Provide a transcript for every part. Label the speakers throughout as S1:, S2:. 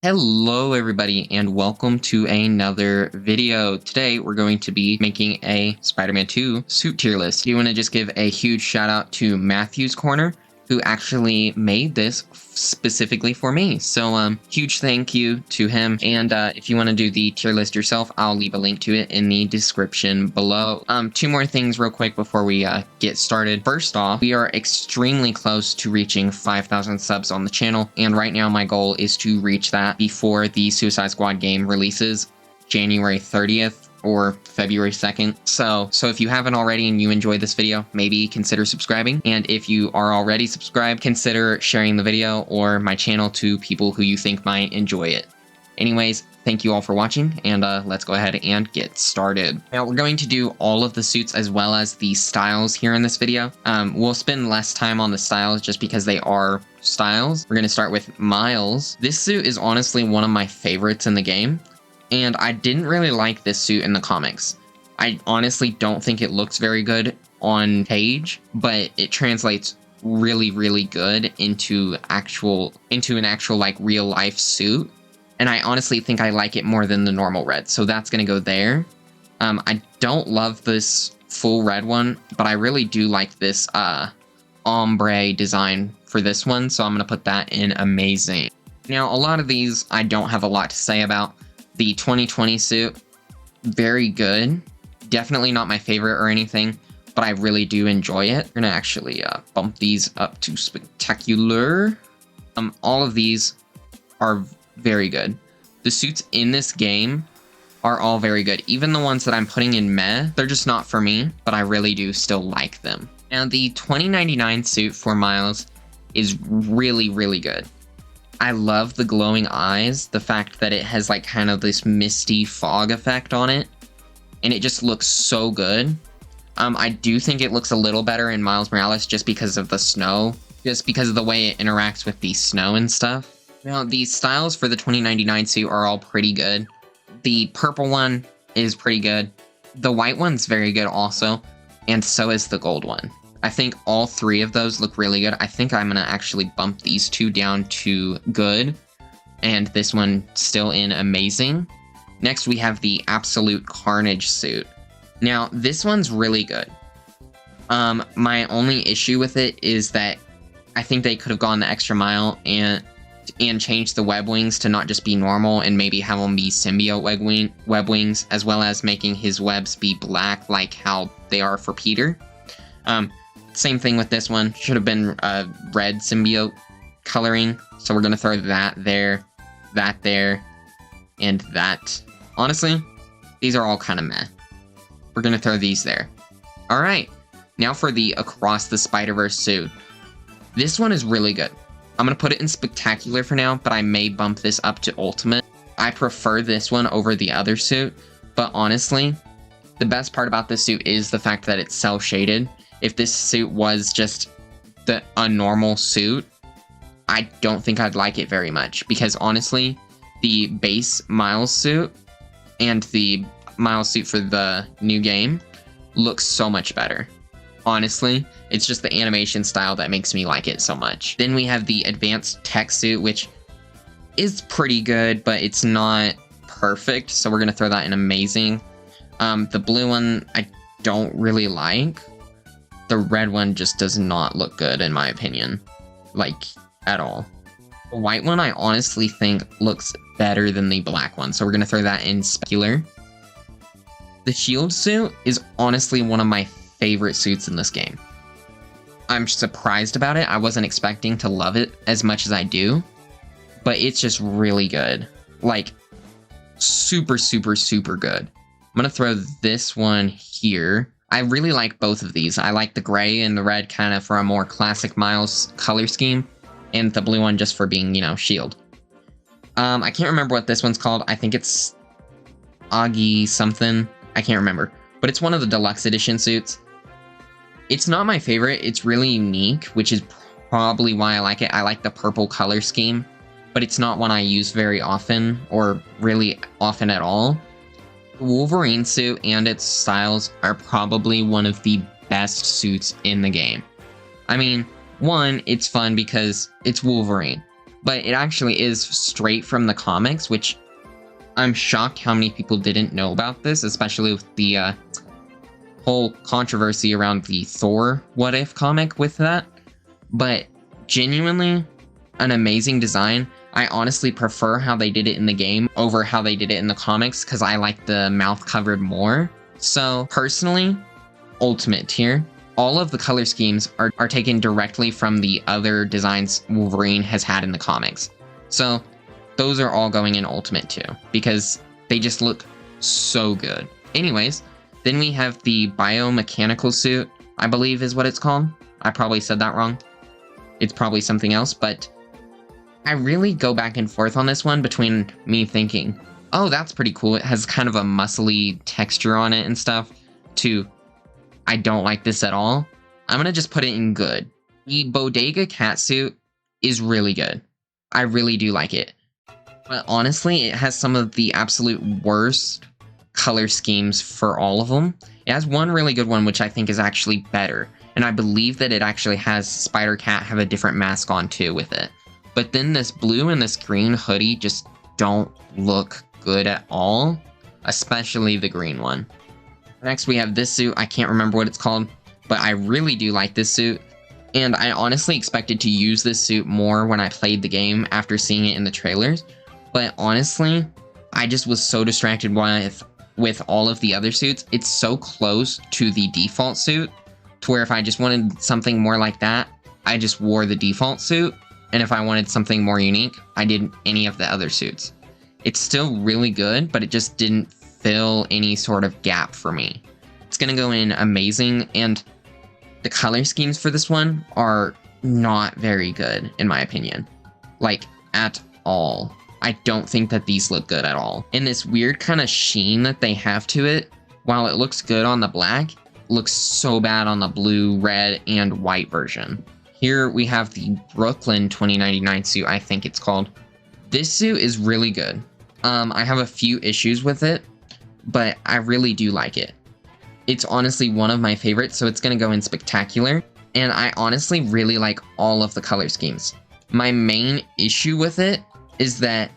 S1: Hello everybody and welcome to another video. Today we're going to be making a Spider-Man 2 suit tier list. I want to just give a huge shout out to Matthew's Corner, who actually made this specifically for me. So huge thank you to him. And if you want to do the tier list yourself, I'll leave a link to it in the description below. Two more things real quick before we get started. First off, we are extremely close to reaching 5,000 subs on the channel. And right now my goal is to reach that before the Suicide Squad game releases January 30th. Or February 2nd. So if you haven't already and you enjoyed this video, maybe consider subscribing. And if you are already subscribed, consider sharing the video or my channel to people who you think might enjoy it. Anyways, thank you all for watching, and let's go ahead and get started. Now, we're going to do all of the suits as well as the styles here in this video. We'll spend less time on the styles just because they are styles. We're going to start with Miles. This suit is honestly one of my favorites in the game. And I didn't really like this suit in the comics. I honestly don't think it looks very good on page, but it translates really, really good into an actual like real life suit. And I honestly think I like it more than the normal red, so that's gonna go there. I don't love this full red one, but I really do like this ombre design for this one, so I'm gonna put that in amazing. Now, a lot of these I don't have a lot to say about. The 2020 suit, very good. Definitely not my favorite or anything, but I really do enjoy it. We're gonna actually bump these up to spectacular. All of these are very good. The suits in this game are all very good. Even the ones that I'm putting in meh, they're just not for me, but I really do still like them. Now, the 2099 suit for Miles is really, really good. I love the glowing eyes, the fact that it has like kind of this misty fog effect on it, and it just looks so good. I do think it looks a little better in Miles Morales just because of the snow, just because of the way it interacts with the snow and stuff. Now, the styles for the 2099 suit are all pretty good. The purple one is pretty good. The white one's very good also, and so is the gold one. I think all three of those look really good. I think I'm going to actually bump these two down to good, and this one still in amazing. Next, we have the Absolute Carnage suit. Now, this one's really good. My only issue with it is that I think they could have gone the extra mile and changed the web wings to not just be normal and maybe have them be symbiote web wings, as well as making his webs be black like how they are for Peter. Same thing with this one. Should have been red symbiote coloring. So we're going to throw that there, and that. Honestly, these are all kind of meh. We're going to throw these there. Alright, now for the Across the Spiderverse suit. This one is really good. I'm going to put it in spectacular for now, but I may bump this up to ultimate. I prefer this one over the other suit, but honestly, the best part about this suit is the fact that it's cel-shaded. If this suit was just a normal suit, I don't think I'd like it very much. Because honestly, the base Miles suit and the Miles suit for the new game looks so much better. Honestly, it's just the animation style that makes me like it so much. Then we have the Advanced Tech suit, which is pretty good, but it's not perfect. So we're going to throw that in amazing. The blue one, I don't really like. The red one just does not look good, in my opinion. Like, at all. The white one, I honestly think looks better than the black one, so we're going to throw that in specular. The shield suit is honestly one of my favorite suits in this game. I'm surprised about it. I wasn't expecting to love it as much as I do, but it's just really good. Like, super, super, super good. I'm going to throw this one here. I really like both of these. I like the gray and the red kind of for a more classic Miles color scheme, and the blue one just for being, you know, shield. I can't remember what this one's called. I think it's Agi something. I can't remember, but it's one of the deluxe edition suits. It's not my favorite. It's really unique, which is probably why I like it. I like the purple color scheme, but it's not one I use very often or really often at all. Wolverine suit and its styles are probably one of the best suits in the game. I mean, one, it's fun because it's Wolverine. but it actually is straight from the comics, which I'm shocked how many people didn't know about this, especially with the whole controversy around the Thor What If comic with that. But genuinely, an amazing design. I honestly prefer how they did it in the game over how they did it in the comics because I like the mouth covered more. So personally, ultimate tier. All of the color schemes are taken directly from the other designs Wolverine has had in the comics. So those are all going in ultimate too because they just look so good. Anyways, then we have the biomechanical suit, I believe is what it's called. I probably said that wrong. It's probably something else, but I really go back and forth on this one between me thinking, oh, that's pretty cool. It has kind of a muscly texture on it and stuff, to I don't like this at all. I'm going to just put it in good. The Bodega catsuit is really good. I really do like it. But honestly, it has some of the absolute worst color schemes for all of them. It has one really good one, which I think is actually better. And I believe that it actually has Spider-Cat have a different mask on too with it. But then this blue and this green hoodie just don't look good at all, especially the green one. Next we have this suit. I can't remember what it's called, but I really do like this suit. And I honestly expected to use this suit more when I played the game after seeing it in the trailers. But honestly, I just was so distracted with all of the other suits. It's so close to the default suit to where if I just wanted something more like that, I just wore the default suit. And if I wanted something more unique, I did any of the other suits. It's still really good, but it just didn't fill any sort of gap for me. It's going to go in amazing, and the color schemes for this one are not very good, in my opinion. Like, at all. I don't think that these look good at all. And this weird kind of sheen that they have to it, while it looks good on the black, looks so bad on the blue, red, and white version. Here we have the Brooklyn 2099 suit, I think it's called. This suit is really good. I have a few issues with it, but I really do like it. It's honestly one of my favorites, so it's going to go in spectacular. And I honestly really like all of the color schemes. My main issue with it is that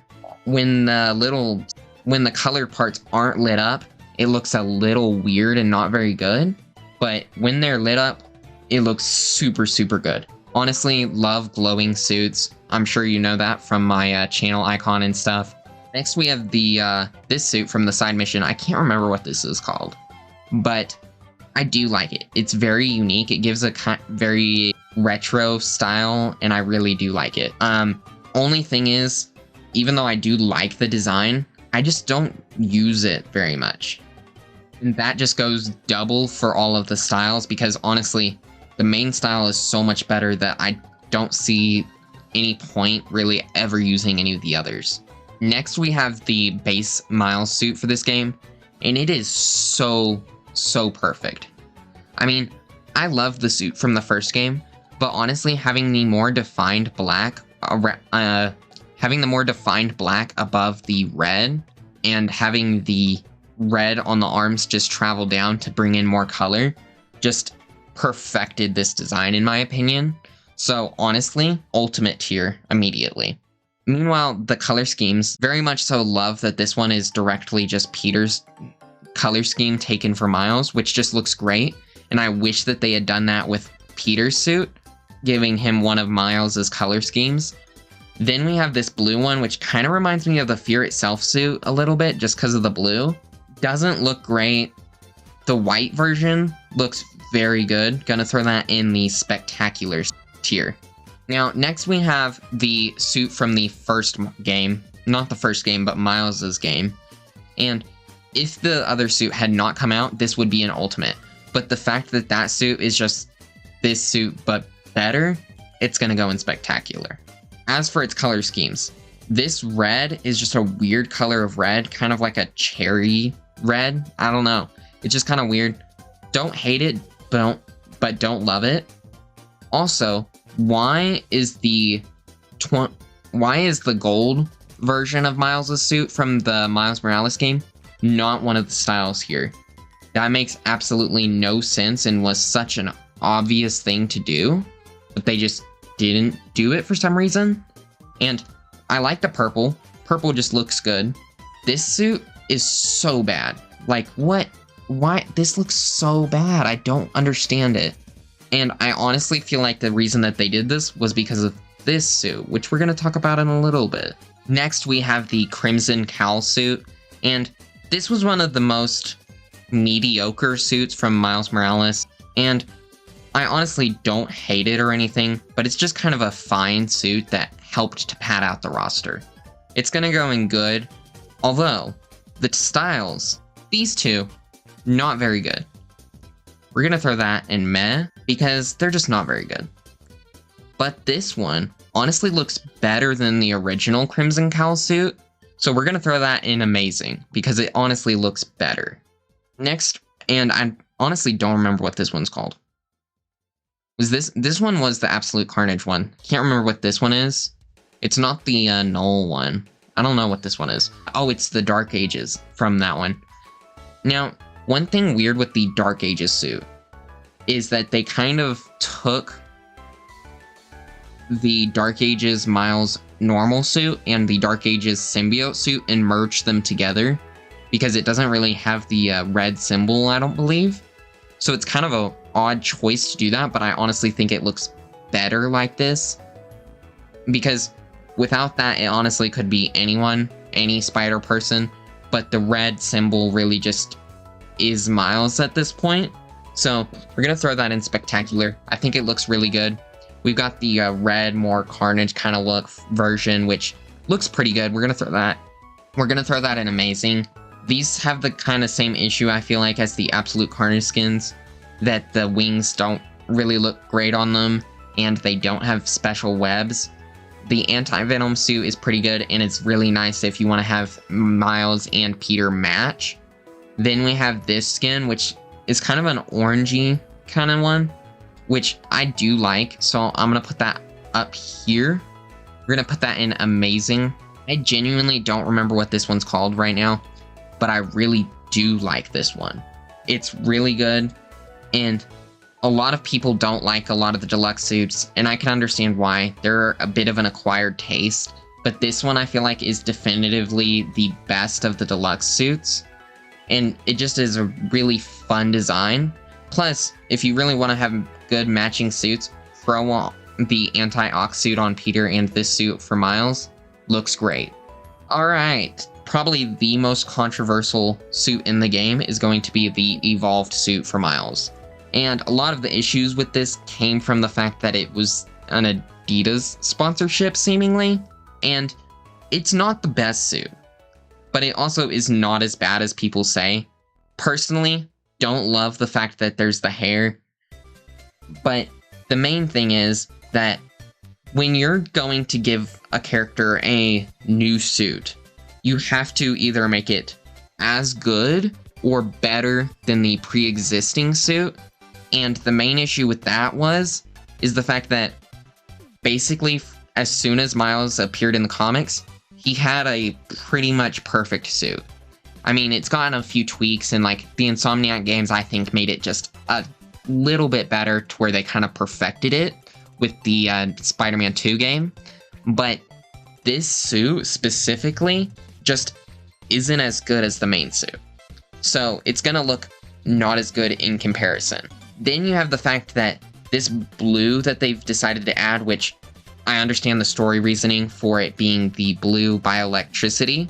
S1: when the colored parts aren't lit up, it looks a little weird and not very good. But when they're lit up, it looks super, super good. Honestly, love glowing suits. I'm sure you know that from my channel icon and stuff. Next, we have the this suit from the side mission. I can't remember what this is called, but I do like it. It's very unique. It gives a very retro style, and I really do like it. Only thing is, even though I do like the design, I just don't use it very much. And that just goes double for all of the styles, because honestly, the main style is so much better that I don't see any point really ever using any of the others. Next, we have the base Miles suit for this game, and it is so, so perfect. I mean, I love the suit from the first game, but honestly, having the more defined black, above the red, and having the red on the arms just travel down to bring in more color, just perfected this design in my opinion. So honestly, ultimate tier immediately. Meanwhile, the color schemes, very much so love that this one is directly just Peter's color scheme taken for Miles, which just looks great. And I wish that they had done that with Peter's suit, giving him one of Miles's color schemes. Then we have this blue one, which kind of reminds me of the Fear Itself suit a little bit, just because of the blue. Doesn't look great. The white version looks very good. Gonna throw that in the spectacular tier. Now, next we have the suit from the first game. Not the first game, but Miles's game. And if the other suit had not come out, this would be an ultimate. But the fact that that suit is just this suit, but better, it's gonna go in spectacular. As for its color schemes, this red is just a weird color of red, kind of like a cherry red. I don't know. It's just kind of weird. Don't hate it, but don't love it. Also, why is the gold version of Miles' suit from the Miles Morales game not one of the styles here? That makes absolutely no sense and was such an obvious thing to do, but they just didn't do it for some reason. And I like the purple. Purple just looks good. This suit is so bad. Like, what? Why? This looks so bad. I don't understand it. And I honestly feel like the reason that they did this was because of this suit, which we're going to talk about in a little bit. Next, we have the Crimson COWL suit. And this was one of the most mediocre suits from Miles Morales. And I honestly don't hate it or anything, but it's just kind of a fine suit that helped to pad out the roster. It's going to go in good, although the styles, these two, not very good. We're going to throw that in meh, because they're just not very good. But this one honestly looks better than the original Crimson COWL suit, so we're going to throw that in amazing, because it honestly looks better. Next, and I honestly don't remember what this one's called. This one was the Absolute Carnage one. Can't remember what this one is. It's not the Null one. I don't know what this one is. Oh, it's the Dark Ages from that one. Now, one thing weird with the Dark Ages suit is that they kind of took the Dark Ages Miles normal suit and the Dark Ages symbiote suit and merged them together, because it doesn't really have the red symbol, I don't believe. So it's kind of an odd choice to do that, but I honestly think it looks better like this, because without that, it honestly could be anyone, any spider person, but the red symbol really just is Miles at this point. So we're going to throw that in Spectacular. I think it looks really good. We've got the red, more Carnage kind of look version, which looks pretty good. We're going to throw that. We're going to throw that in Amazing. These have the kind of same issue, I feel like, as the Absolute Carnage skins, that the wings don't really look great on them, and they don't have special webs. The Anti-Venom suit is pretty good, and it's really nice if you want to have Miles and Peter match. Then we have this skin, which is kind of an orangey kind of one, which I do like, so I'm going to put that up here. We're going to put that in Amazing. I genuinely don't remember what this one's called right now, but I really do like this one. It's really good, and a lot of people don't like a lot of the deluxe suits, and I can understand why. They're a bit of an acquired taste, but this one I feel like is definitively the best of the deluxe suits, and it just is a really fun design. Plus, if you really want to have good matching suits, throw on the anti-ox suit on Peter and this suit for Miles. Looks great. Alright, probably the most controversial suit in the game is going to be the evolved suit for Miles. And a lot of the issues with this came from the fact that it was an ADIDAS sponsorship, seemingly. And it's not the best suit, but it also is not as bad as people say. Personally, don't love the fact that there's the hair. But the main thing is that when you're going to give a character a new suit, you have to either make it as good or better than the pre-existing suit. And the main issue with that is the fact that basically as soon as Miles appeared in the comics, he had a pretty much perfect suit. I mean, it's gotten a few tweaks, and like the Insomniac games, I think, made it just a little bit better to where they kind of perfected it with the Spider-Man 2 game. But this suit specifically just isn't as good as the main suit. So it's gonna look not as good in comparison. Then you have the fact that this blue that they've decided to add, which I understand the story reasoning for it being the blue bioelectricity,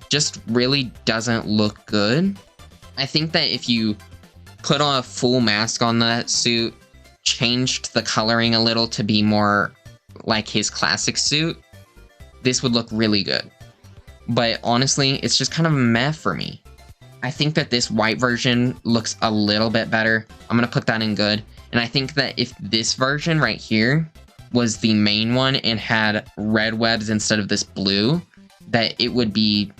S1: just really doesn't look good. I think that if you put on a full mask on that suit, changed the coloring a little to be more like his classic suit, this would look really good. But honestly, it's just kind of meh for me. I think that this white version looks a little bit better. I'm going to put that in good. And I think that if this version right here was the main one and had red webs instead of this blue, that it would be,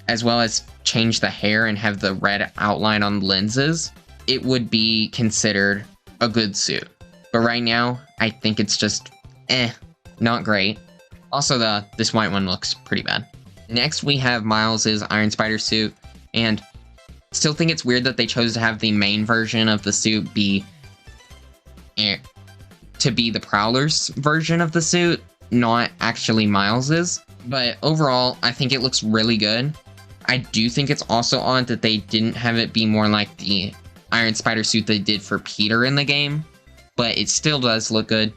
S1: as well as change the hair and have the red outline on the lenses, it would be considered a good suit. But right now, I think it's just, not great. Also, this white one looks pretty bad. Next, we have Miles's Iron Spider suit, and still think it's weird that they chose to have the main version of the suit be the Prowler's version of the suit. not actually Miles's. But overall, I think it looks really good. I do think it's also odd that they didn't have it be more like the Iron Spider suit they did for Peter in the game. But it still does look good.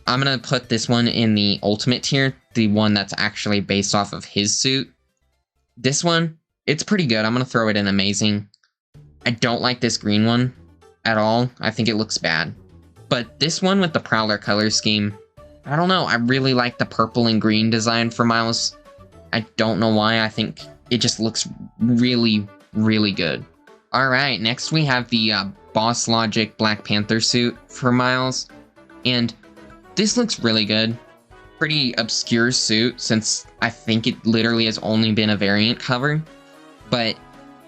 S1: I'm going to put this one in the ultimate tier, the one that's actually based off of his suit. This one, it's pretty good. I'm going to throw it in amazing. I don't like this green one at all. I think it looks bad. But this one with the Prowler color scheme, I don't know. I really like the purple and green design for Miles. I don't know why. I think it just looks really, really good. Alright, next we have the Boss Logic Black Panther suit for Miles. And this looks really good. Pretty obscure suit since I think it literally has only been a variant cover. But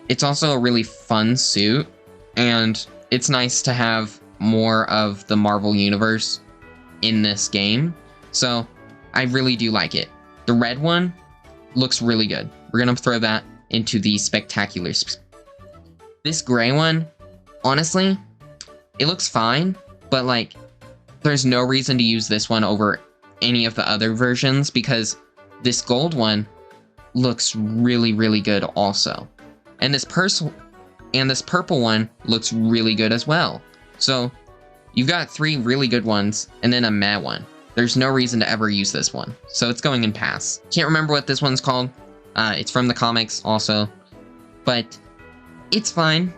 S1: it's also a really fun suit. And it's nice to have more of the Marvel Universe in this game. So I really do like it. The red one looks really good. We're going to throw that into the spectacular. This gray one, honestly, it looks fine. But like, there's no reason to use this one over any of the other versions because this gold one looks really, really good also. And this purple one looks really good as well. So you've got 3 really good ones and then a meh one. There's no reason to ever use this one. So it's going in pass. Can't remember what this one's called. It's from the comics also. But it's fine.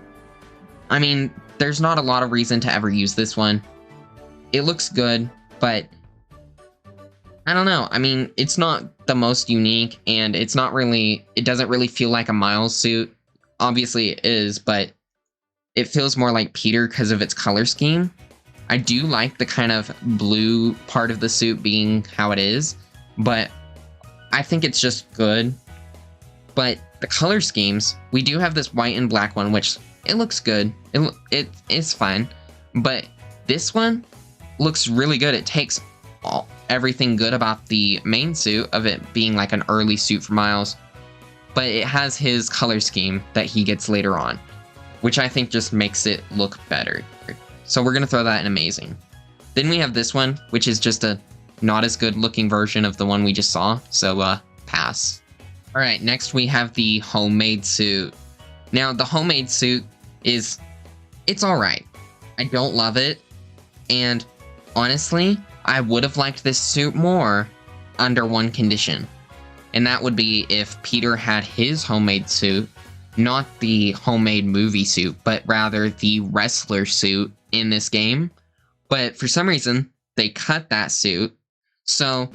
S1: I mean, there's not a lot of reason to ever use this one. It looks good, but I don't know. I mean, it's not the most unique and it doesn't really feel like a Miles suit. Obviously it is, but it feels more like Peter because of its color scheme. I do like the kind of blue part of the suit being how it is, but I think it's just good. But the color schemes, we do have this white and black one, which it looks good. It's fine. But this one looks really good. It takes everything good about the main suit of it being like an early suit for Miles, but it has his color scheme that he gets later on, which I think just makes it look better. So we're going to throw that in amazing. Then we have this one, which is just a not as good looking version of the one we just saw, so pass. Alright, next we have the homemade suit. Now, the homemade suit it's alright. I don't love it, and honestly, I would have liked this suit more under one condition. And that would be if Peter had his homemade suit, not the homemade movie suit, but rather the wrestler suit in this game. But for some reason, they cut that suit, so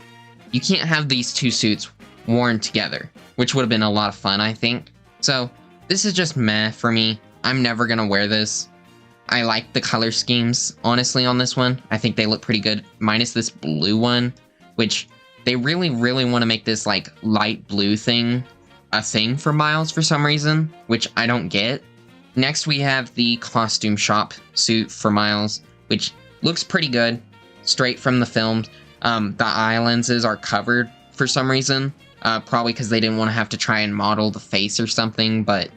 S1: you can't have these 2 suits worn together, which would have been a lot of fun, I think. So this is just meh for me. I'm never gonna wear this. I like the color schemes, honestly, on this one. I think they look pretty good, minus this blue one, which they really, really want to make this, like, light blue thing a thing for Miles for some reason, which I don't get. Next, we have the costume shop suit for Miles, which looks pretty good, straight from the film. The eye lenses are covered for some reason, probably because they didn't want to have to try and model the face or something, but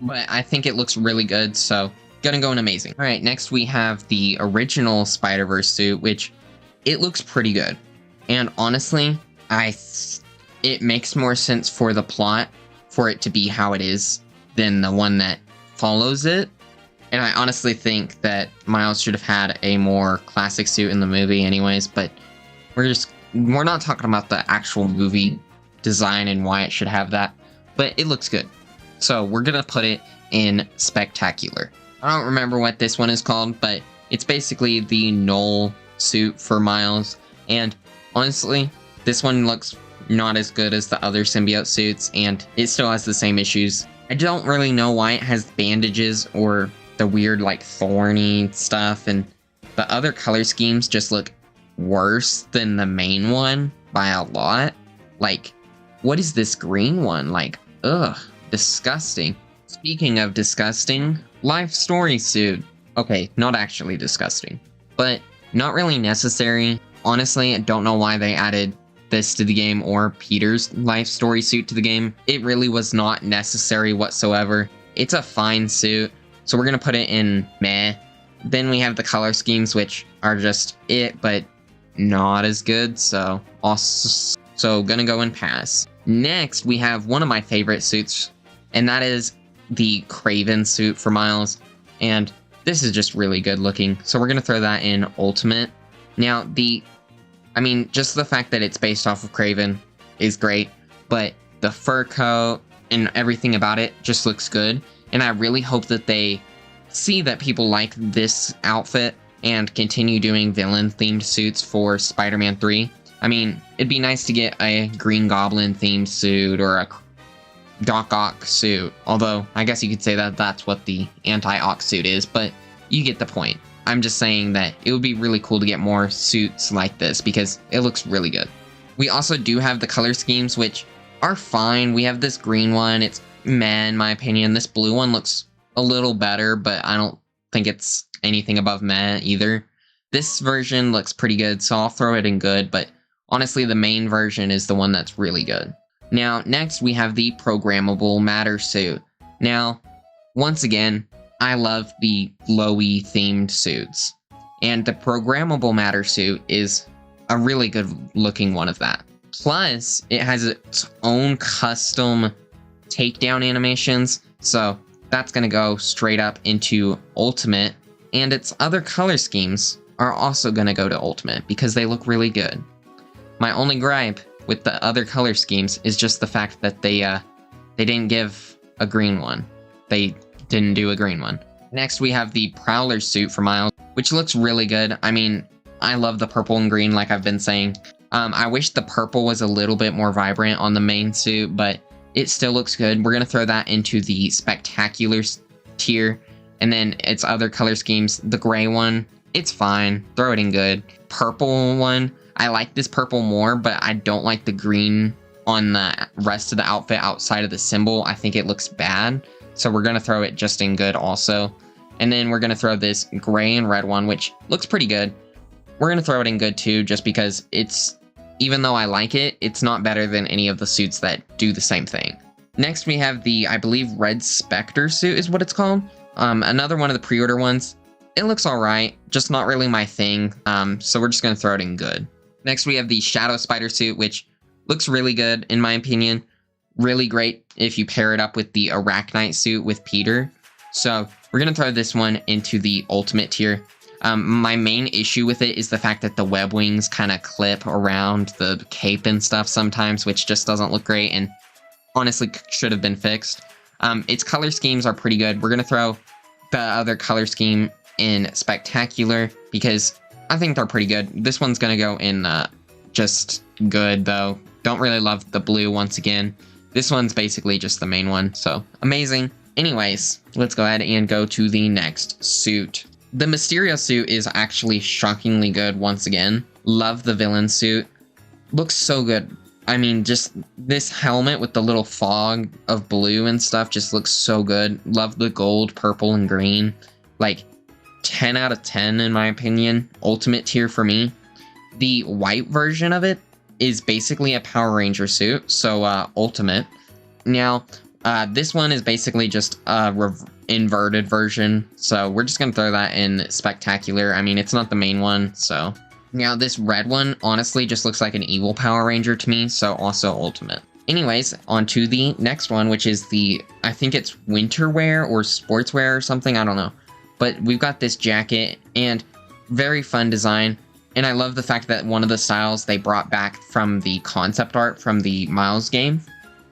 S1: I think it looks really good, so gonna go in amazing. Alright, next we have the original Spiderverse suit, which it looks pretty good. And honestly, it makes more sense for the plot for it to be how it is than the one that follows it. And I honestly think that Miles should have had a more classic suit in the movie anyways, but we're not talking about the actual movie design and why it should have that, but it looks good. So we're gonna put it in spectacular. I don't remember what this one is called, but it's basically the Knoll suit for Miles. And honestly, this one looks not as good as the other symbiote suits, and it still has the same issues. I don't really know why it has bandages or the weird, like, thorny stuff, and the other color schemes just look worse than the main one by a lot. Like, what is this green one? Like, ugh, disgusting. Speaking of disgusting, life story suit. Okay, not actually disgusting, but not really necessary. Honestly, I don't know why they added this to the game or Peter's life story suit to the game. It really was not necessary whatsoever. It's a fine suit, so we're gonna put it in meh. Then we have the color schemes, which are just it, but not as good, so gonna go and pass. Next, we have one of my favorite suits, and that is the Kraven suit for Miles, and this is just really good looking, so we're gonna throw that in Ultimate. Now, just the fact that it's based off of Kraven is great, but the fur coat and everything about it just looks good, and I really hope that they see that people like this outfit and continue doing villain-themed suits for Spider-Man 3. I mean, it'd be nice to get a Green Goblin-themed suit or a Doc Ock suit, although I guess you could say that that's what the anti-Ock suit is, but you get the point. I'm just saying that it would be really cool to get more suits like this because it looks really good. We also do have the color schemes, which are fine. We have this green one. It's meh in my opinion. This blue one looks a little better, but I don't think it's anything above meh either. This version looks pretty good, so I'll throw it in good, but honestly, the main version is the one that's really good. Now, next we have the Programmable Matter suit. Now, once again, I love the glowy themed suits, and the Programmable Matter suit is a really good looking one of that. Plus, it has its own custom takedown animations, so that's going to go straight up into Ultimate, and its other color schemes are also going to go to Ultimate because they look really good. My only gripe with the other color schemes is just the fact that they didn't give a green one. They didn't do a green one. Next, we have the Prowler suit for Miles, which looks really good. I mean, I love the purple and green, like I've been saying. I wish the purple was a little bit more vibrant on the main suit, but it still looks good. We're going to throw that into the Spectacular tier, and then its other color schemes. The gray one, it's fine. Throw it in good. Purple one, I like this purple more, but I don't like the green on the rest of the outfit outside of the symbol. I think it looks bad, so we're going to throw it just in good also. And then we're going to throw this gray and red one, which looks pretty good. We're going to throw it in good too, just because even though I like it, it's not better than any of the suits that do the same thing. Next, we have the, I believe, Red Spectre suit is what it's called. Another one of the pre-order ones. It looks alright, just not really my thing, so we're just going to throw it in good. Next, we have the Shadow Spider suit, which looks really good, in my opinion. Really great if you pair it up with the ARACHKNIGHT suit with Peter. So, we're going to throw this one into the Ultimate tier. My main issue with it is the fact that the web wings kind of clip around the cape and stuff sometimes, which just doesn't look great and honestly should have been fixed. Its color schemes are pretty good. We're going to throw the other color scheme in Spectacular because I think they're pretty good. This one's going to go in just good, though. Don't really love the blue once again. This one's basically just the main one, so amazing. Anyways, let's go ahead and go to the next suit. The Mysterio suit is actually shockingly good once again. Love the villain suit. Looks so good. I mean, just this helmet with the little fog of blue and stuff just looks so good. Love the gold, purple, and green. Like, 10 out of 10 in my opinion. Ultimate tier for me. The white version of it is basically a Power Ranger suit, so Ultimate. Now, this one is basically just a inverted version, so we're just going to throw that in Spectacular. I mean, it's not the main one, so. Now, this red one honestly just looks like an evil Power Ranger to me, so also Ultimate. Anyways, on to the next one, which is the, I think it's winter wear or sportswear or something, I don't know. But we've got this jacket, and very fun design, and I love the fact that one of the styles they brought back from the concept art from the Miles game.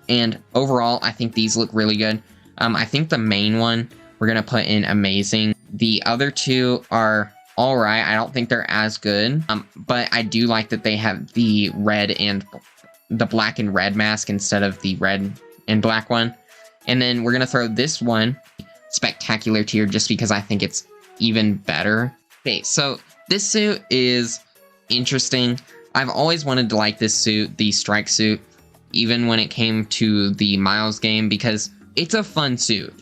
S1: And overall, I think these look really good. I think the main one we're going to put in amazing. The other two are alright. I don't think they're as good. But I do like that they have the red and the black and red mask instead of the red and black one. And then we're going to throw this one Spectacular tier just because I think it's even better. Okay, so this suit is interesting. I've always wanted to like this suit, the strike suit, even when it came to the Miles game, because it's a fun suit.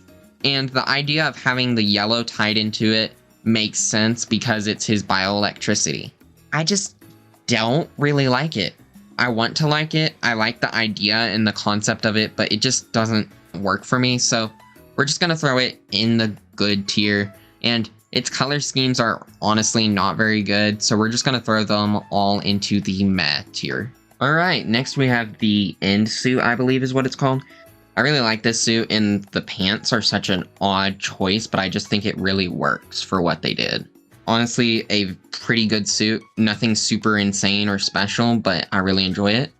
S1: And the idea of having the yellow tied into it makes sense because it's his bioelectricity. I just don't really like it. I want to like it. I like the idea and the concept of it, but it just doesn't work for me. So we're just going to throw it in the good tier. And its color schemes are honestly not very good, so we're just going to throw them all into the meh tier. Alright, next we have the end suit, I believe is what it's called. I really like this suit, and the pants are such an odd choice, but I just think it really works for what they did. Honestly, a pretty good suit. Nothing super insane or special, but I really enjoy it.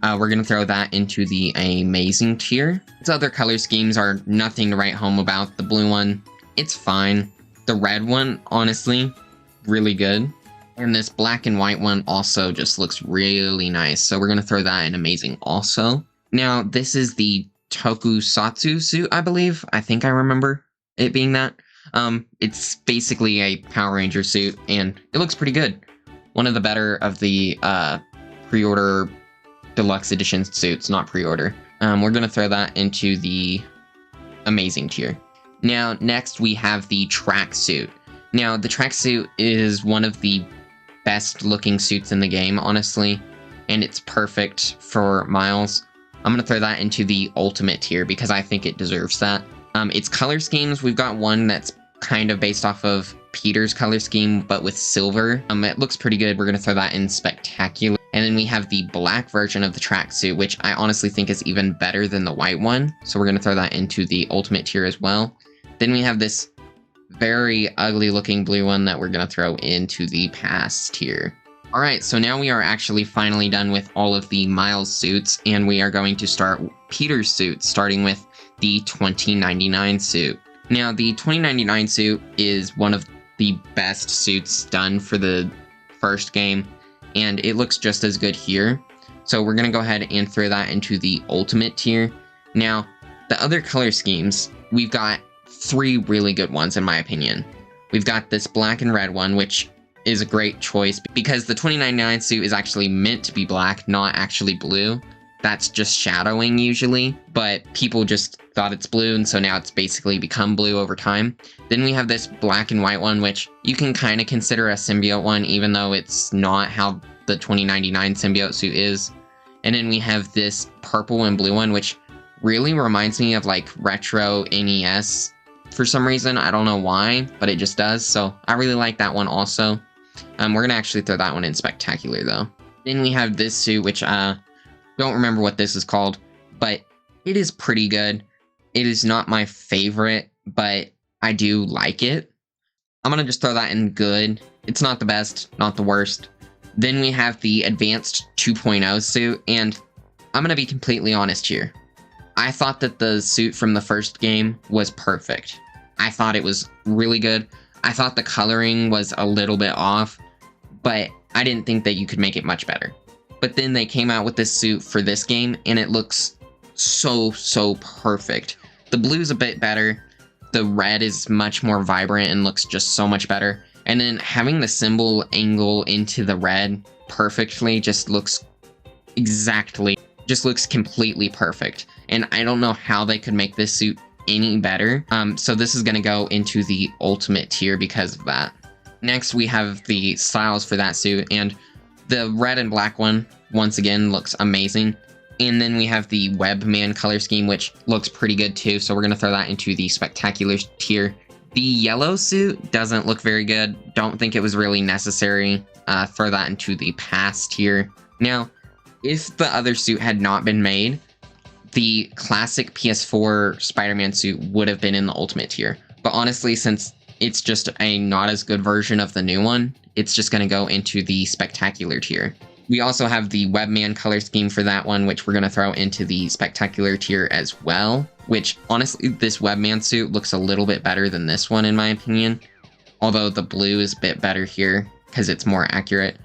S1: We're going to throw that into the amazing tier. Its other color schemes are nothing to write home about. The blue one, it's fine. The red one, honestly, really good. And this black and white one also just looks really nice. So we're going to throw that in amazing also. Now, this is the Tokusatsu suit, I believe. I think I remember it being that. It's basically a Power Ranger suit, and it looks pretty good. One of the better of the pre-order deluxe edition suits, not pre-order. We're going to throw that into the amazing tier. Now, next we have the tracksuit. Now, the tracksuit is one of the best looking suits in the game, honestly, and it's perfect for Miles. I'm going to throw that into the ultimate tier because I think it deserves that. Its color schemes, we've got one that's kind of based off of Peter's color scheme, but with silver. It looks pretty good. We're going to throw that in spectacular. And then we have the black version of the tracksuit, which I honestly think is even better than the white one. So we're going to throw that into the ultimate tier as well. Then we have this very ugly looking blue one that we're going to throw into the pass tier. Alright, so now we are actually finally done with all of the Miles suits, and we are going to start Peter's suit, starting with the 2099 suit. Now, the 2099 suit is one of the best suits done for the first game, and it looks just as good here. So we're going to go ahead and throw that into the ultimate tier. Now, the other color schemes, we've got 3 really good ones in my opinion. We've got this black and red one, which is a great choice because the 2099 suit is actually meant to be black, not actually blue. That's just shadowing usually, but people just thought it's blue, and so now it's basically become blue over time. Then we have this black and white one, which you can kind of consider a symbiote one, even though it's not how the 2099 symbiote suit is. And then we have this purple and blue one, which really reminds me of like retro NES for some reason. I don't know why, but it just does. So I really like that one also. We're going to actually throw that one in spectacular though. Then we have this suit, which don't remember what this is called, but it is pretty good. It is not my favorite, but I do like it. I'm going to just throw that in good. It's not the best, not the worst. Then we have the Advanced 2.0 suit, and I'm going to be completely honest here. I thought that the suit from the first game was perfect. I thought it was really good. I thought the coloring was a little bit off, but I didn't think that you could make it much better. But then they came out with this suit for this game, and it looks so perfect. The blue's a bit better. The red is much more vibrant and looks just so much better. And then having the symbol angle into the red perfectly just looks completely perfect. And I don't know how they could make this suit any better. So this is going to go into the ultimate tier because of that. Next, we have the styles for that suit, and the red and black one, once again, looks amazing. And then we have the Webman color scheme, which looks pretty good too, so we're going to throw that into the spectacular tier. The yellow suit doesn't look very good. Don't think it was really necessary. Throw that into the pass tier. Now, if the other suit had not been made, the classic PS4 Spider-Man suit would have been in the ultimate tier. But honestly, since it's just a not as good version of the new one, it's just going to go into the spectacular tier. We also have the Webman color scheme for that one, which we're going to throw into the spectacular tier as well. Which, honestly, this Webman suit looks a little bit better than this one, in my opinion. Although the blue is a bit better here, because it's more accurate.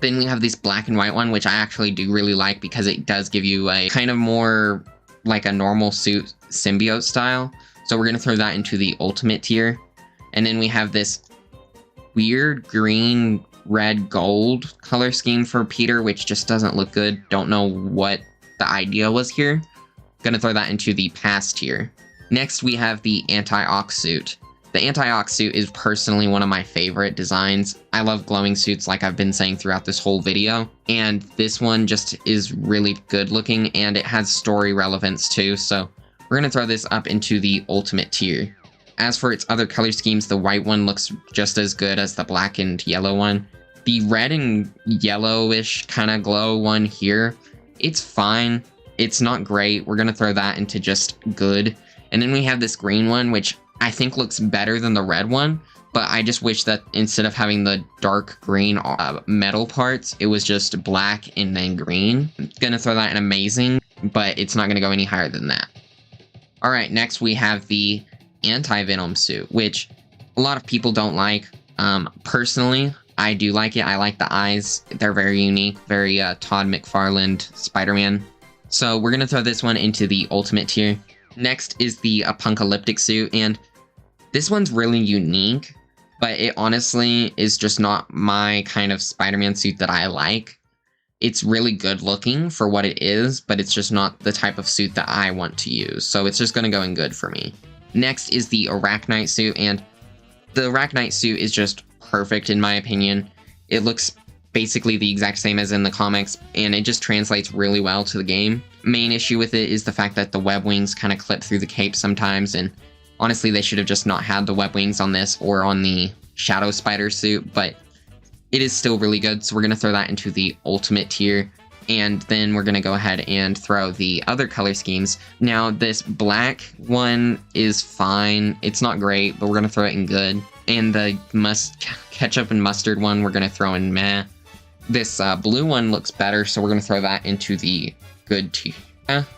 S1: Then we have this black and white one, which I actually do really like, because it does give you a kind of more like a normal suit symbiote style. So we're going to throw that into the ultimate tier. And then we have this weird green, red, gold color scheme for Peter, which just doesn't look good. Don't know what the idea was here. Gonna throw that into the pass tier. Next, we have the Anti-Ox suit. The Anti-Ox suit is personally one of my favorite designs. I love glowing suits, like I've been saying throughout this whole video. And this one just is really good looking, and it has story relevance too. So we're gonna throw this up into the ultimate tier. As for its other color schemes, the white one looks just as good as the black and yellow one. The red and yellowish kind of glow one here, it's fine. It's not great. We're going to throw that into just good. And then we have this green one, which I think looks better than the red one. But I just wish that instead of having the dark green metal parts, it was just black and then green. I'm going to throw that in amazing, but it's not going to go any higher than that. All right, next we have the anti-venom suit, which a lot of people don't like. Personally, I do like it. I like the eyes. They're very unique, very Todd McFarlane Spider-Man. So we're going to throw this one into the ultimate tier. Next is the apocalyptic suit, and this one's really unique, but it honestly is just not my kind of Spider-Man suit that I like. It's really good looking for what it is, but it's just not the type of suit that I want to use, so it's just going to go in good for me. Next is the ARACHKNIGHT suit, and the ARACHKNIGHT suit is just perfect in my opinion. It looks basically the exact same as in the comics, and it just translates really well to the game. Main issue with it is the fact that the web wings kind of clip through the cape sometimes, and honestly they should have just not had the web wings on this or on the Shadow Spider suit, but it is still really good, so we're going to throw that into the ultimate tier. And then we're going to go ahead and throw the other color schemes. Now, this black one is fine. It's not great, but we're going to throw it in good. And the ketchup and mustard one, we're going to throw in meh. This blue one looks better, so we're going to throw that into the good tier.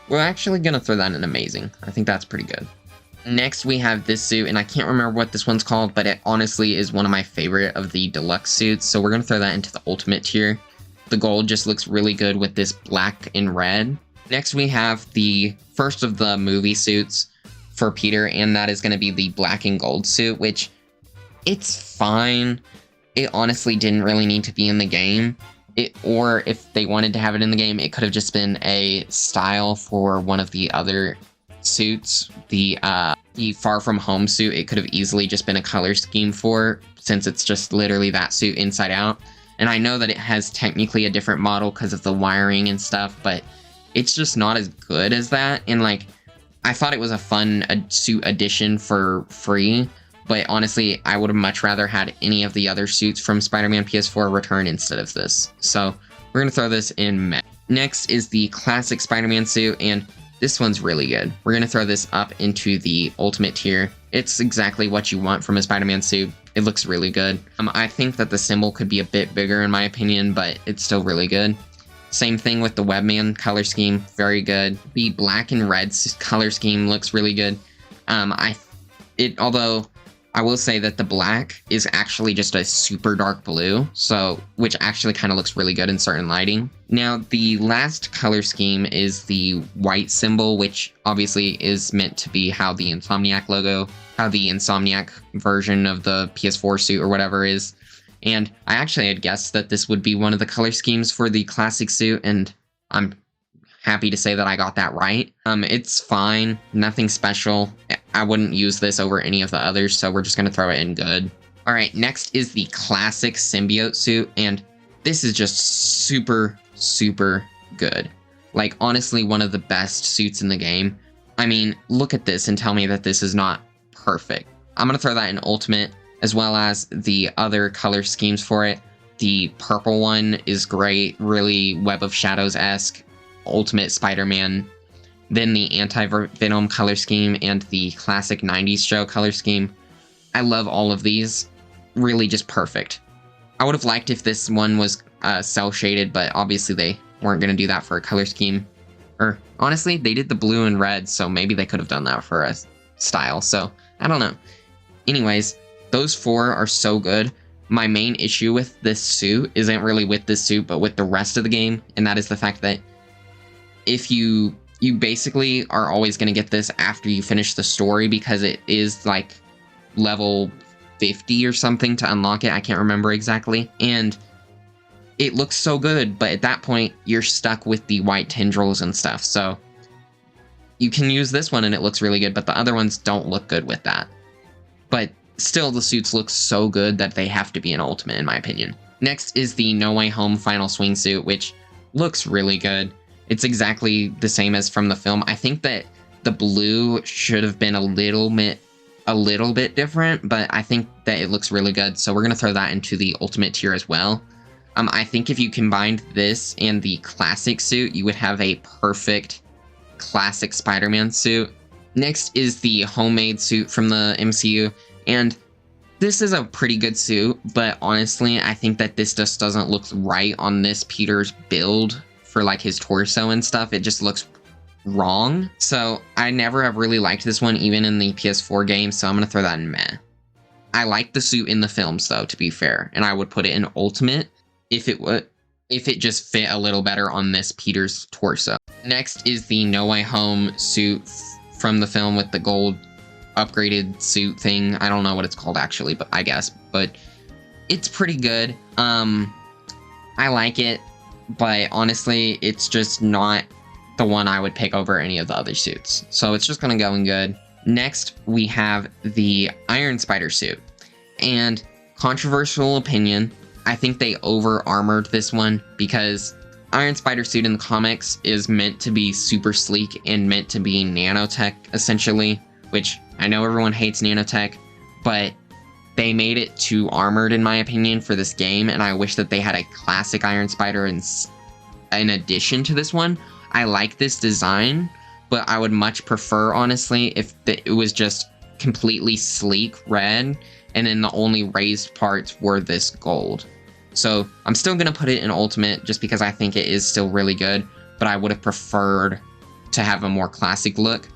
S1: We're actually going to throw that in amazing. I think that's pretty good. Next, we have this suit, and I can't remember what this one's called, but it honestly is one of my favorite of the deluxe suits, so we're going to throw that into the ultimate tier. The gold just looks really good with this black and red. Next, we have the first of the movie suits for Peter, and that is going to be the black and gold suit, which it's fine. It honestly didn't really need to be in the game. Or if they wanted to have it in the game, it could have just been a style for one of the other suits. The Far From Home suit, it could have easily just been a color scheme for, since it's just literally that suit inside out. And I know that it has technically a different model because of the wiring and stuff, but it's just not as good as that. And like, I thought it was a fun suit addition for free, but honestly, I would have much rather had any of the other suits from Spider-Man PS4 return instead of this. So we're going to throw this in meh. Next is the classic Spider-Man suit, and this one's really good. We're going to throw this up into the ultimate tier. It's exactly what you want from a Spider-Man suit. It looks really good. I think that the symbol could be a bit bigger in my opinion, but it's still really good. Same thing with the Webman color scheme, very good. The black and red color scheme looks really good. Although I will say that the black is actually just a super dark blue, which actually kind of looks really good in certain lighting. Now, the last color scheme is the white symbol, which obviously is meant to be how the Insomniac version of the PS4 suit or whatever is. And I actually had guessed that this would be one of the color schemes for the classic suit, and I'm happy to say that I got that right. It's fine, nothing special. I wouldn't use this over any of the others, so we're just going to throw it in good. All right, next is the classic symbiote suit, and this is just super, super good. Like, honestly, one of the best suits in the game. I mean, look at this and tell me that this is not perfect. I'm going to throw that in ultimate, as well as the other color schemes for it. The purple one is great, really Web of Shadows-esque, Ultimate Spider-Man. Then the anti-venom color scheme and the classic 90s show color scheme. I love all of these. Really just perfect. I would have liked if this one was cel-shaded, but obviously they weren't going to do that for a color scheme. Or, honestly, they did the blue and red, so maybe they could have done that for a style, so I don't know. Anyways, those four are so good. My main issue with this suit isn't really with this suit, but with the rest of the game, and that is the fact that if you basically are always going to get this after you finish the story, because it is like level 50 or something to unlock it. I can't remember exactly. And it looks so good, but at that point, you're stuck with the white tendrils and stuff. So you can use this one and it looks really good, but the other ones don't look good with that. But still, the suits look so good that they have to be an ultimate, in my opinion. Next is the No Way Home Final Swing suit, which looks really good. It's exactly the same as from the film. I think that the blue should have been a little bit a little bit different, but I think that it looks really good. So we're going to throw that into the ultimate tier as well. I think if you combined this and the classic suit, you would have a perfect classic Spider-Man suit. Next is the homemade suit from the MCU, and this is a pretty good suit, but honestly, I think that this just doesn't look right on this Peter's build for like his torso and stuff. It just looks wrong. So I never have really liked this one, even in the PS4 game, so I'm going to throw that in meh. I like the suit in the films though, to be fair, and I would put it in ultimate if it just fit a little better on this Peter's torso. Next is the No Way Home suit from the film with the gold upgraded suit thing. I don't know what it's called actually, but I guess, but it's pretty good. I like it, but honestly, it's just not the one I would pick over any of the other suits. So it's just gonna go in good. Next, we have the Iron Spider suit, and controversial opinion, I think they over armored this one because Iron Spider suit in the comics is meant to be super sleek and meant to be nanotech essentially, which I know everyone hates nanotech, but they made it too armored in my opinion for this game, and I wish that they had a classic Iron Spider in addition to this one. I like this design, but I would much prefer, honestly, if it was just completely sleek red, and then the only raised parts were this gold. So I'm still going to put it in ultimate just because I think it is still really good, but I would have preferred to have a more classic look.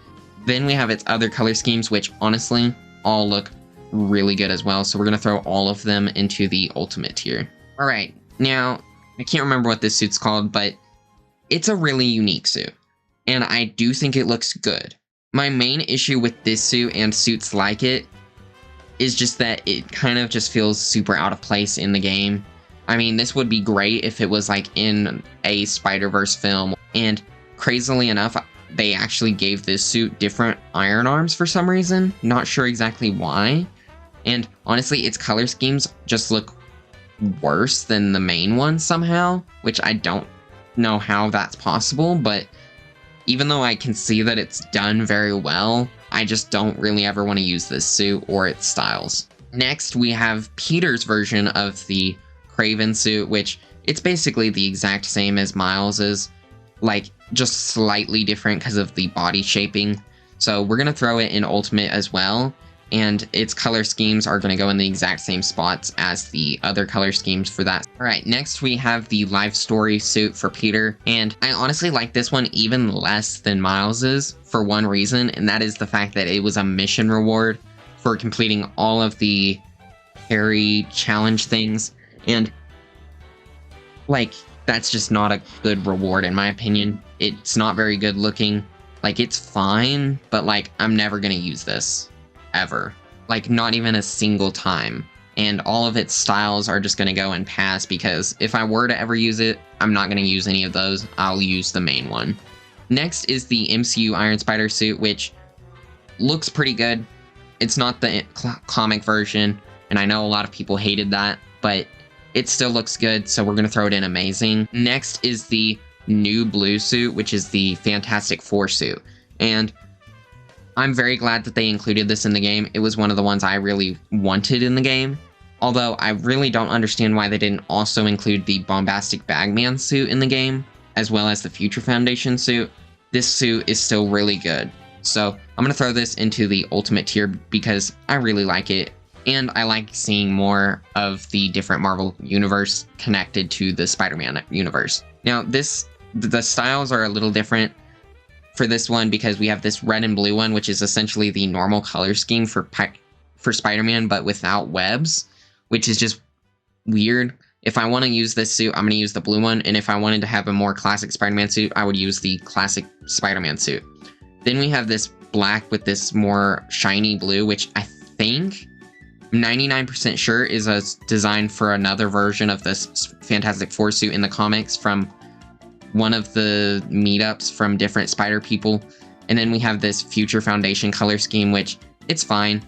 S1: Then we have its other color schemes, which honestly all look really good as well. So we're going to throw all of them into the ultimate tier. All right, now I can't remember what this suit's called, but it's a really unique suit, and I do think it looks good. My main issue with this suit and suits like it is just that it kind of just feels super out of place in the game. I mean, this would be great if it was like in a Spiderverse film, and crazily enough, they actually gave this suit different iron arms for some reason. Not sure exactly why. And honestly, its color schemes just look worse than the main one somehow, which I don't know how that's possible, but even though I can see that it's done very well, I just don't really ever want to use this suit or its styles. Next, we have Peter's version of the Kraven suit, which it's basically the exact same as Miles's, like just slightly different because of the body shaping. So we're going to throw it in ultimate as well, and its color schemes are going to go in the exact same spots as the other color schemes for that. All right, next we have the Life Story suit for Peter, and I honestly like this one even less than Miles's for one reason, and that is the fact that it was a mission reward for completing all of the Harry challenge things, and like that's just not a good reward in my opinion. It's not very good looking. Like, it's fine, but like I'm never gonna use this ever, like not even a single time, and all of its styles are just gonna go and pass because if I were to ever use it, I'm not gonna use any of those. I'll use the main one. Next is the MCU Iron Spider suit, which looks pretty good. It's not the comic version, and I know a lot of people hated that, but it still looks good, so we're gonna throw it in amazing. Next is the new blue suit, which is the Fantastic Four suit, and I'm very glad that they included this in the game. It was one of the ones I really wanted in the game, although I really don't understand why they didn't also include the Bombastic Bagman suit in the game, as well as the Future Foundation suit. This suit is still really good, so I'm gonna throw this into the ultimate tier because I really like it, and I like seeing more of the different Marvel universe connected to the Spider-Man universe. Now, the styles are a little different for this one because we have this red and blue one, which is essentially the normal color scheme for Spider-Man, but without webs, which is just weird. If I want to use this suit, I'm going to use the blue one, and if I wanted to have a more classic Spider-Man suit, I would use the classic Spider-Man suit. Then we have this black with this more shiny blue, which I think, 99% sure, is a design for another version of this Fantastic Four suit in the comics from one of the meetups from different Spider people. And then we have this Future Foundation color scheme, which it's fine.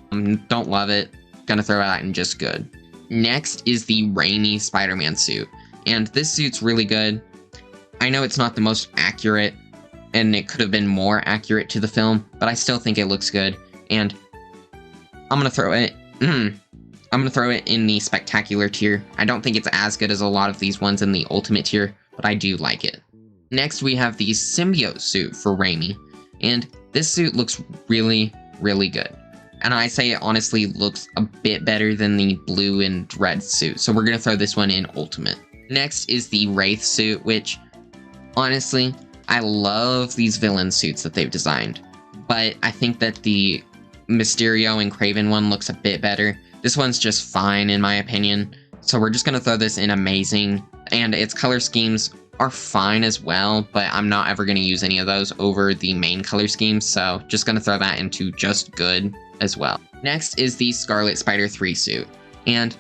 S1: Don't love it. Gonna throw that in just good. Next is the Raimi Spider-Man suit, and this suit's really good. I know it's not the most accurate, and it could have been more accurate to the film, but I still think it looks good. And I'm gonna throw it. I'm gonna throw it in the spectacular tier. I don't think it's as good as a lot of these ones in the ultimate tier, but I do like it. Next, we have the symbiote suit for Raimi, and this suit looks really, really good. And I say it honestly looks a bit better than the blue and red suit, so we're gonna throw this one in ultimate. Next is the Wraith suit, which, honestly, I love these villain suits that they've designed, but I think that the Mysterio and Kraven one looks a bit better. This one's just fine in my opinion, so we're just gonna throw this in amazing, and its color schemes are fine as well, but I'm not ever gonna use any of those over the main color scheme, so just gonna throw that into just good as well. Next is the Scarlet Spider 3 suit, and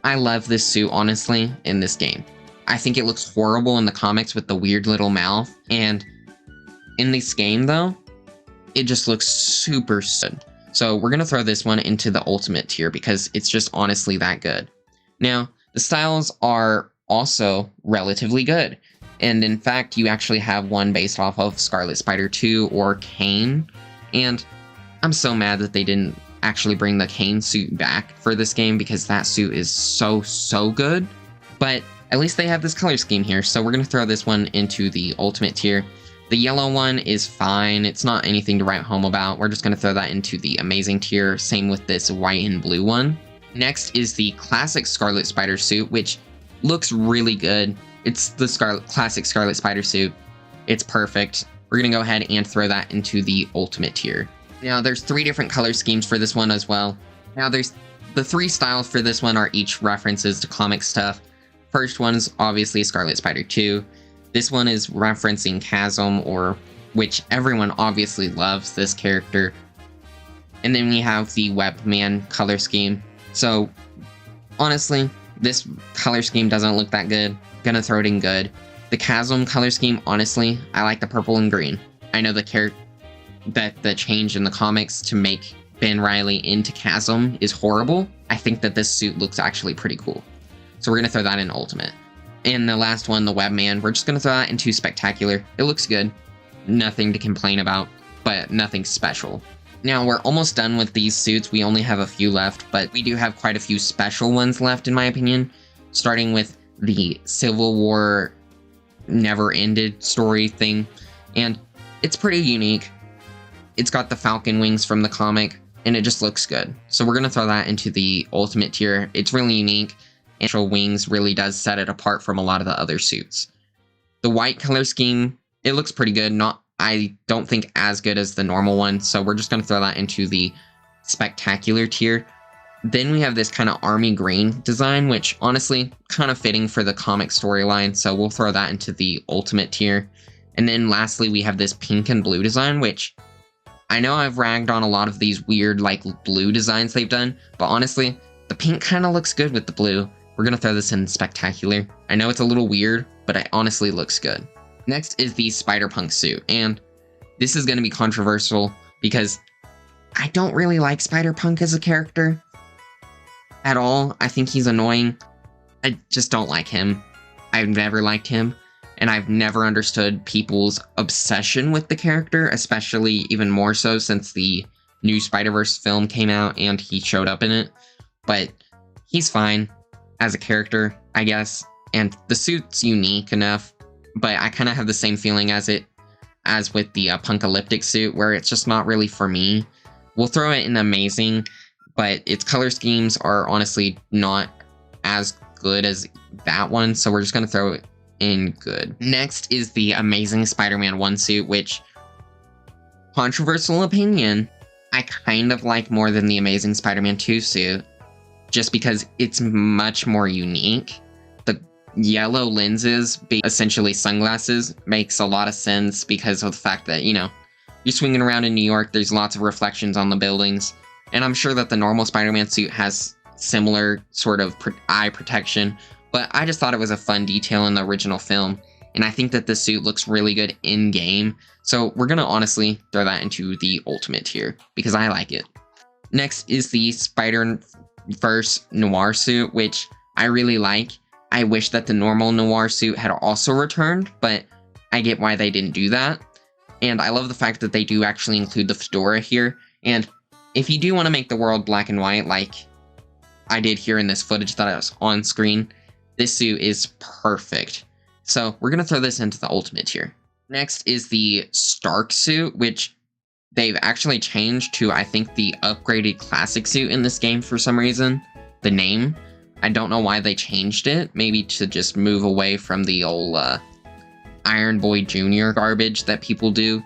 S1: I love this suit honestly in this game. I think it looks horrible in the comics with the weird little mouth, and in this game though, it just looks super good. So we're gonna throw this one into the ultimate tier because it's just honestly that good. Now, the styles are also relatively good, and in fact, you actually have one based off of Scarlet Spider 2 or Kane, and I'm so mad that they didn't actually bring the Kane suit back for this game because that suit is so good, but at least they have this color scheme here, so we're gonna throw this one into the ultimate tier. The yellow one is fine, it's not anything to write home about, we're just gonna throw that into the amazing tier, same with this white and blue one. Next is the classic Scarlet Spider suit, which looks really good. It's the classic Scarlet Spider suit. It's perfect. We're gonna go ahead and throw that into the ultimate tier. Now, there's 3 different color schemes for this one as well. Now, there's the 3 styles for this one are each references to comic stuff. First one's obviously Scarlet Spider 2. This one is referencing Chasm, or which everyone obviously loves this character. And then we have the Webman color scheme. So, honestly, this color scheme doesn't look that good. Gonna throw it in good. The Chasm color scheme, honestly, I like the purple and green. I know the change in the comics to make Ben Reilly into Chasm is horrible. I think that this suit looks actually pretty cool. So we're gonna throw that in ultimate. And the last one, the Webman, we're just gonna throw that into spectacular. It looks good. Nothing to complain about, but nothing special. Now, we're almost done with these suits. We only have a few left, but we do have quite a few special ones left, in my opinion. Starting with the Civil War never-ended story thing. And it's pretty unique. It's got the Falcon wings from the comic, and it just looks good. So we're gonna throw that into the ultimate tier. It's really unique. Actual wings really does set it apart from a lot of the other suits. The white color scheme, it looks pretty good. I don't think as good as the normal one, so we're just going to throw that into the spectacular tier. Then we have this kind of army green design, which honestly kind of fitting for the comic storyline, so we'll throw that into the ultimate tier. And then lastly, we have this pink and blue design, which I know I've ragged on a lot of these weird like blue designs they've done, but honestly, the pink kind of looks good with the blue. We're going to throw this in spectacular. I know it's a little weird, but it honestly looks good. Next is the Spider-Punk suit, and this is going to be controversial because I don't really like Spider-Punk as a character at all. I think he's annoying. I just don't like him. I've never liked him, and I've never understood people's obsession with the character, especially even more so since the new Spider-Verse film came out and he showed up in it. But he's fine as a character, I guess, and the suit's unique enough, but I kind of have the same feeling as with the Punkalyptic suit, where it's just not really for me. We'll throw it in amazing, but its color schemes are honestly not as good as that one, so we're just going to throw it in good. Next is the Amazing Spider-Man 1 suit, which, controversial opinion, I kind of like more than the Amazing Spider-Man 2 suit, just because it's much more unique. The yellow lenses, being essentially sunglasses, makes a lot of sense because of the fact that, you know, you're swinging around in New York, there's lots of reflections on the buildings, and I'm sure that the normal Spider-Man suit has similar sort of eye protection, but I just thought it was a fun detail in the original film, and I think that this suit looks really good in-game, so we're gonna honestly throw that into the ultimate tier, because I like it. Next is the Spiderverse Noir suit, which I really like. I wish that the normal Noir suit had also returned, but I get why they didn't do that. And I love the fact that they do actually include the fedora here. And if you do want to make the world black and white, like I did here in this footage that I was on screen, this suit is perfect. So we're going to throw this into the ultimate tier. Next is the Stark suit, which they've actually changed to, I think, the upgraded classic suit in this game for some reason. The name, I don't know why they changed it. Maybe to just move away from the old Iron Boy Jr. garbage that people do.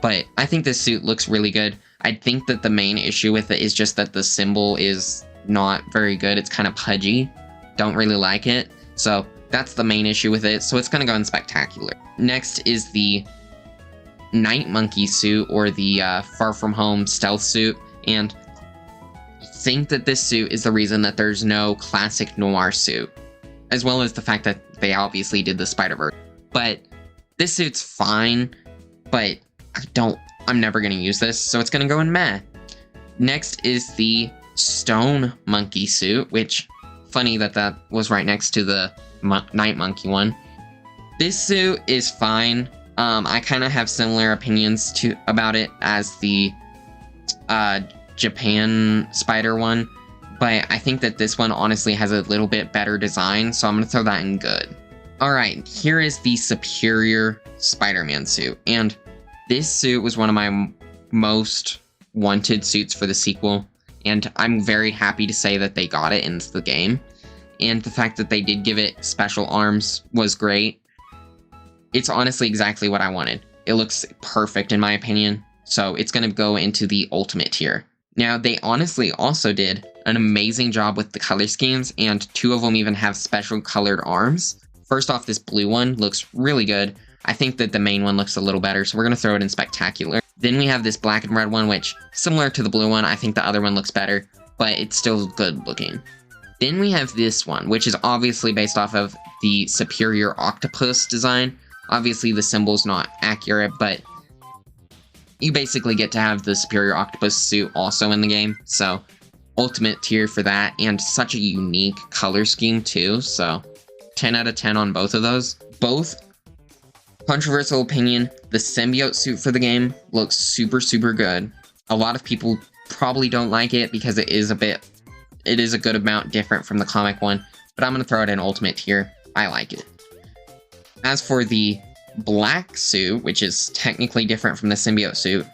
S1: But I think this suit looks really good. I think that the main issue with it is just that the symbol is not very good. It's kind of pudgy. Don't really like it. So that's the main issue with it. So it's going to go in Spectacular. Next is the Night Monkey suit, or the Far From Home stealth suit. And I think that this suit is the reason that there's no classic noir suit, as well as the fact that they obviously did the Spiderverse. But this suit's fine, but I'm never going to use this, so it's going to go in meh. Next is the Stone Monkey suit, which, funny that that was right next to the Night Monkey one. This suit is fine. I kind of have similar opinions about it as the Japan Spider one, but I think that this one honestly has a little bit better design, so I'm going to throw that in good. Alright, here is the Superior Spider-Man suit, and this suit was one of my most wanted suits for the sequel, and I'm very happy to say that they got it into the game, and the fact that they did give it special arms was great. It's honestly exactly what I wanted. It looks perfect in my opinion, so it's going to go into the ultimate tier. Now, they honestly also did an amazing job with the color schemes, and 2 of them even have special colored arms. First off, this blue one looks really good. I think that the main one looks a little better, so we're going to throw it in Spectacular. Then we have this black and red one, which, similar to the blue one, I think the other one looks better, but it's still good looking. Then we have this one, which is obviously based off of the Superior Octopus design. Obviously, the symbol's not accurate, but you basically get to have the Superior Octopus suit also in the game, so ultimate tier for that, and such a unique color scheme too, so 10 out of 10 on both of those. Both, controversial opinion, the symbiote suit for the game looks super, super good. A lot of people probably don't like it because it is a good amount different from the comic one, but I'm going to throw it in ultimate tier. I like it. As for the black suit, which is technically different from the symbiote suit,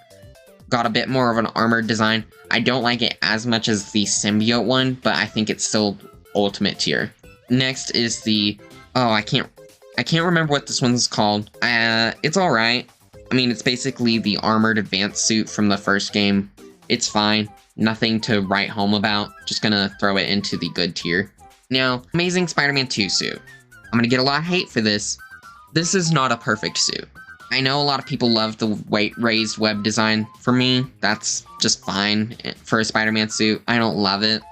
S1: got a bit more of an armored design. I don't like it as much as the symbiote one, but I think it's still ultimate tier. Next is the, I can't remember what this one's called. It's alright. I mean, it's basically the armored advanced suit from the first game. It's fine. Nothing to write home about. Just gonna throw it into the good tier. Now, Amazing Spider-Man 2 suit. I'm gonna get a lot of hate for this. This is not a perfect suit. I know a lot of people love the raised web design. For me, that's just fine for a Spider-Man suit. I don't love it.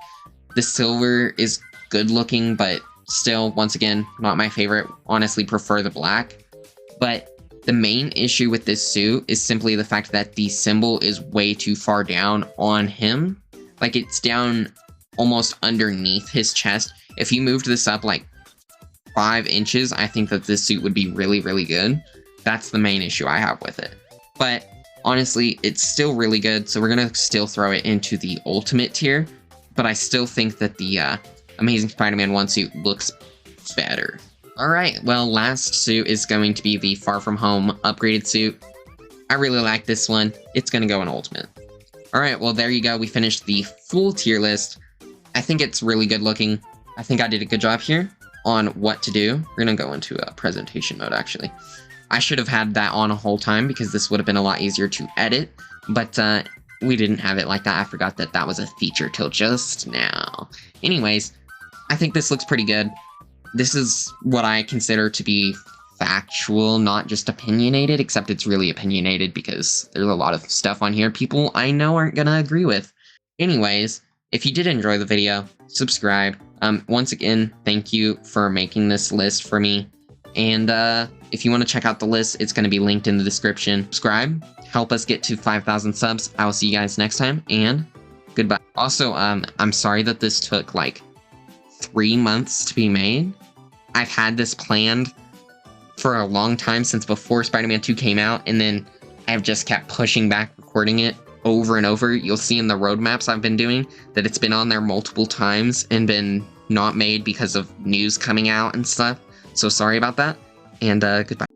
S1: The silver is good looking, but still, once again, not my favorite. Honestly, prefer the black. But the main issue with this suit is simply the fact that the symbol is way too far down on him. Like, it's down almost underneath his chest. If you moved this up like 5 inches, I think that this suit would be really, really good. That's the main issue I have with it. But honestly, it's still really good, so we're gonna still throw it into the ultimate tier. But I still think that the Amazing Spider-Man 1 suit looks better. Alright, well, last suit is going to be the Far From Home upgraded suit. I really like this one. It's gonna go in ultimate. Alright, well, there you go. We finished the full tier list. I think it's really good looking. I think I did a good job here on what to do. We're gonna go into presentation mode, actually. I should have had that on a whole time because this would have been a lot easier to edit, but we didn't have it like that. I forgot that that was a feature till just now. Anyways, I think this looks pretty good. This is what I consider to be factual, not just opinionated, except it's really opinionated because there's a lot of stuff on here people I know aren't gonna agree with. Anyways, if you did enjoy the video, subscribe. Once again, thank you for making this list for me. And if you want to check out the list, it's going to be linked in the description. Subscribe, help us get to 5,000 subs. I will see you guys next time, and goodbye. Also, I'm sorry that this took like 3 months to be made. I've had this planned for a long time, since before Spider-Man 2 came out, and then I've just kept pushing back recording it. over and over. You'll see in the roadmaps I've been doing that it's been on there multiple times and been not made because of news coming out and stuff. So sorry about that, and goodbye.